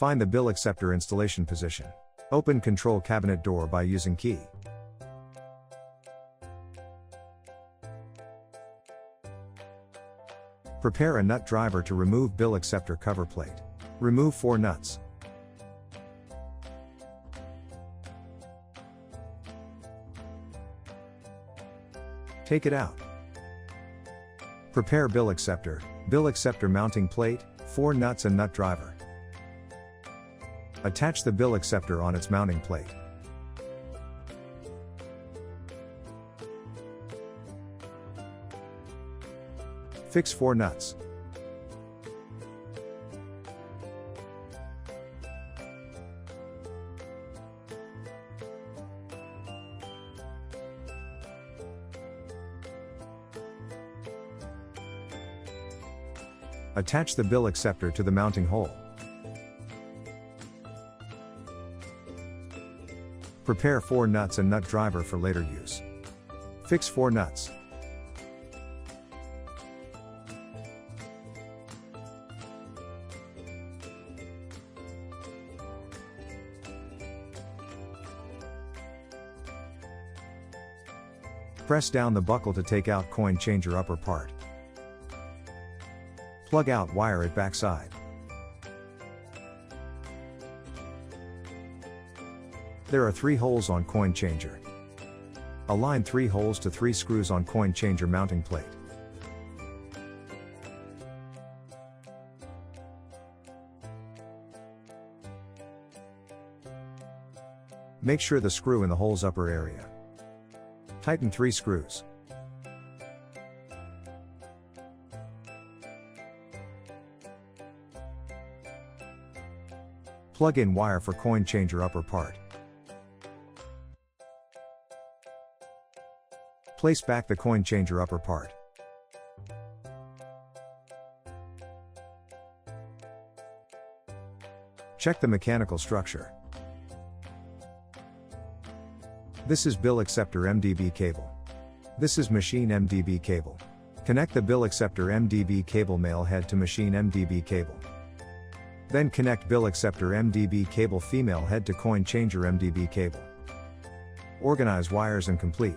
Find the bill acceptor installation position. Open control cabinet door by using key. Prepare a nut driver to remove bill acceptor cover plate. Remove 4 nuts. Take it out. Prepare bill acceptor mounting plate, 4 nuts and nut driver. Attach the bill acceptor on its mounting plate. Fix 4 nuts. Attach the bill acceptor to the mounting hole. Prepare 4 nuts and nut driver for later use. Fix 4 nuts. Press down the buckle to take out coin changer upper part. Plug out wire at backside. There are 3 holes on coin changer. Align 3 holes to 3 screws on coin changer mounting plate. Make sure the screw in the hole's upper area. Tighten 3 screws. Plug in wire for coin changer upper part. Place back the coin changer upper part. Check the mechanical structure. This is bill acceptor MDB cable. This is machine MDB cable. Connect the bill acceptor MDB cable male head to machine MDB cable. Then connect bill acceptor MDB cable female head to coin changer MDB cable. Organize wires and complete.